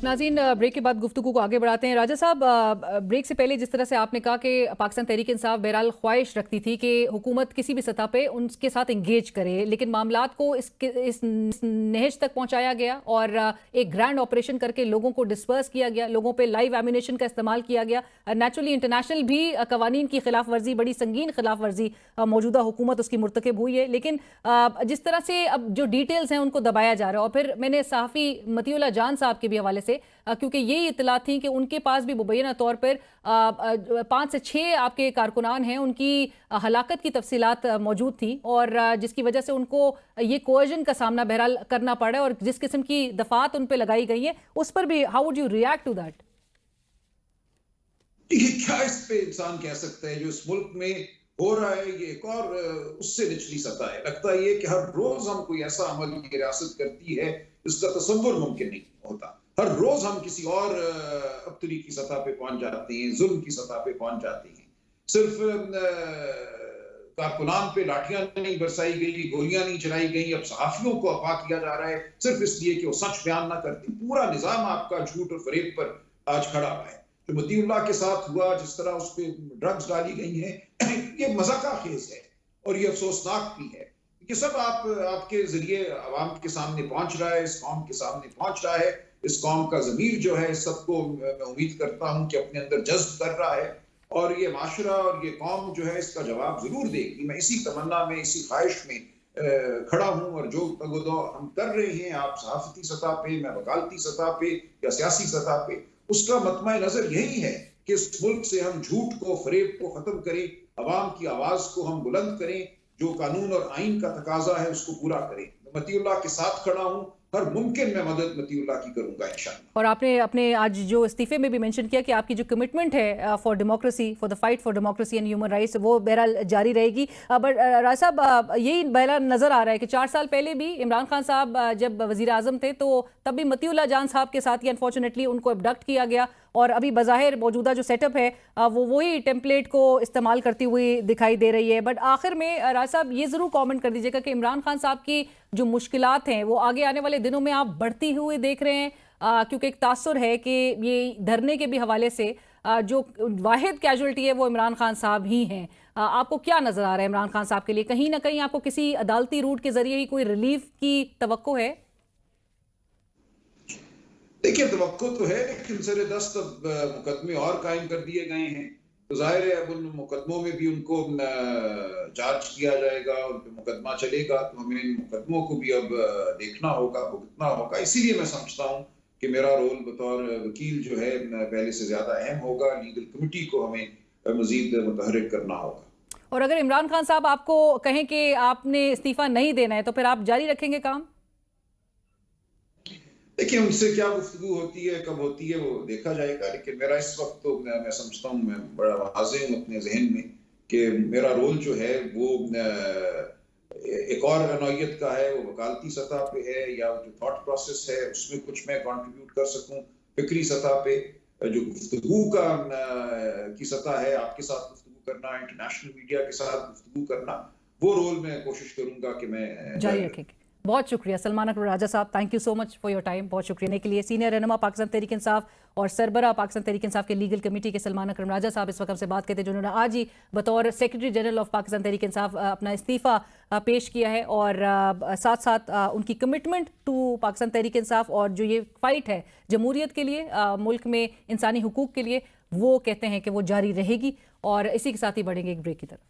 नाज़रीन, ब्रेक के बाद गुफ्तगू को आगे बढ़ाते हैं। राजा साहब, ब्रेक से पहले जिस तरह से आपने कहा कि पाकिस्तान तहरीक इंसाफ बहरहाल ख्वाहिश रखती थी कि हुकूमत किसी भी सतह पे उनके साथ इंगेज करे, लेकिन मामलात को इस नहज तक पहुंचाया गया और एक ग्रैंड ऑपरेशन करके लोगों को डिस्पर्स किया गया, लोगों पे लाइव एम्यूनेशन का इस्तेमाल किया गया। नेचुरली इंटरनेशनल भी कवानीन की खिलाफ वर्जी, बड़ी संगीन खिलाफ वर्जी मौजूदा हुकूमत उसकी मुर्तकब हुई है, लेकिन जिस तरह से अब जो डिटेल्स हैं उनको दबाया जा रहा है। और फिर मैंने सहाफ़ी मतीउल्लाह जान साहब के भी हवाले से, क्योंकि यही इत्तला थी कि उनके पास भी मुबैना तौर पर 5 से 6 आपके कारकुनान हैं, उनकी हलाकत की तफसीलात मौजूद थी और जिसकी वजह से उनको ये कोएजन का सामना बहरहाल करना पड़ा और जिस किस्म की दफात उन पर लगाई गई है उस पर भी how would you react to that? ये क्या इस पे इंसान कह सकता है जो इस मुल्क में हो रहा है, ये एक और उससे निचली सतह है। लगता है कि हर रोज हम कोई ऐसा अमल की रियासत करती है इसका तसव्वुर मुमकिन नहीं होता। हर रोज हम किसी और अबतरी की सतह पे पहुंच जाते हैं, जुल्म की सतह पे पहुंच जाते हैं। सिर्फ कारकुनान पे लाठियां नहीं बरसाई गई, गोलियां नहीं चलाई गई, अब सहाफियों को अपा किया जा रहा है सिर्फ इसलिए कि वो सच बयान ना करते। पूरा निजाम आपका झूठ और फरेब पर आज खड़ा हुआ है। जो मतीउल्लाह के साथ हुआ, जिस तरह उस पर ड्रग्स डाली गई हैं, ये मजाका खेज है और ये अफसोसनाक भी है। ये सब आपके जरिए आवाम के सामने पहुंच रहा है, इस कौम के सामने पहुंच रहा है। इस कौम का ज़मीर जो है सबको मैं उम्मीद करता हूं कि अपने अंदर जज्ब कर रहा है और ये माशरा और ये कौम जो है इसका जवाब जरूर देगी। मैं इसी तमन्ना में, इसी ख्वाहिश में खड़ा हूं और जो तगदो हम कर रहे हैं, आप सहाफती सतह पे, मैं वकालती सतह पे या सियासी सतह पे, उसका मतमा नजर यही है कि इस मुल्क से हम झूठ को, फरेब को खत्म करें, अवाम की आवाज को हम बुलंद करें, जो कानून और आइन का तकाजा है उसको पूरा करें। मतीउल्लाह के साथ खड़ा हूं, हर मुमकिन मैं मदद मतीउल्लाह की करूंगा इंशाअल्लाह। और आपने अपने आज जो इस्तीफे में भी मेंशन किया कि आपकी जो कमिटमेंट है for democracy, for the fight for democracy and human rights, वो बहरहाल जारी रहेगी। बट राज साहब, यही बहरहाल नजर आ रहा है कि 4 साल पहले भी इमरान खान साहब जब वजीर आजम थे तो तब भी मतीउल्लाह जान साहब के साथ ही अनफॉर्चुनेटली उनको अबडक्ट किया गया और अभी बज़ाहिर मौजूदा जो सेटअप है वो वही टेम्पलेट को इस्तेमाल करती हुई दिखाई दे रही है। बट आखिर में राज साहब ये ज़रूर कमेंट कर दीजिएगा कि इमरान खान साहब की जो मुश्किलात हैं वो आगे आने वाले दिनों में आप बढ़ती हुई देख रहे हैं, क्योंकि एक तासुर है कि ये धरने के भी हवाले से जो वाहिद कैजुअल्टी है वो इमरान खान साहब ही हैं। आपको क्या नज़र आ रहा है इमरान खान साहब के लिए? कहीं ना कहीं आपको किसी अदालती रूट के जरिए ही कोई रिलीफ की तवक्को है? देखिए, तवक्को तो है, लेकिन सरे दस्त अब मुकदमे और कायम कर दिए गए हैं, तो जाहिर है अब उन मुकदमों में भी उनको जांच किया जाएगा, उन पे मुकदमा चलेगा, तो हमें इन मुकदमों को भी अब देखना होगा, भुगतना होगा। इसीलिए मैं समझता हूँ कि मेरा रोल बतौर वकील जो है पहले से ज्यादा अहम होगा। लीगल कमेटी को हमें मजीद मुतहर्रिक करना होगा। और अगर इमरान खान साहब आपको कहें कि आपने इस्तीफा नहीं देना है तो फिर आप जारी रखेंगे काम? देखिए, उनसे क्या गुफ्तगू होती है, कब होती है, वो देखा जाएगा। लेकिन मेरा इस वक्त तो मैं समझता हूँ, मैं बड़ा वाज़ेह हूँ अपने जहन में कि मेरा रोल जो है वो एक और नौयत का है, वो वकालती सतह पे है या जो थॉट प्रोसेस है उसमें कुछ मैं कंट्रीब्यूट कर सकूं। फिक्री सतह पे जो गुफ्तगू का की सतह है, आपके साथ गुफ्तगू करना, इंटरनेशनल मीडिया के साथ गुफ्तगू करना, वो रोल मैं कोशिश करूंगा कि मैं जारी रखेंगे। बहुत शुक्रिया सलमान अकबर राजा साहब, thank you so much for your time. बहुत शुक्रिया के लिए। सीनियर रहनुमा पाकिस्तान तहरीक इंसाफ और सरबरा पाकिस्तान तहरीक इंसाफ के लीगल कमेटी के सलमान अकबर राजा साहब इस वक्त हमसे बात करते हैं, जिन्होंने आज ही बतौर secretary general of Pakistan Tehreek Insaf अपना इस्तीफा पेश किया है और साथ साथ उनकी कमिटमेंट टू पाकिस्तान तहरीक इंसाफ और जो ये फाइट है जमहूरियत के लिए, मुल्क में इंसानी हुकूक के लिए, वो कहते हैं कि वो जारी रहेगी। और इसी के साथ ही बढ़ेंगे एक ब्रेक की तरफ।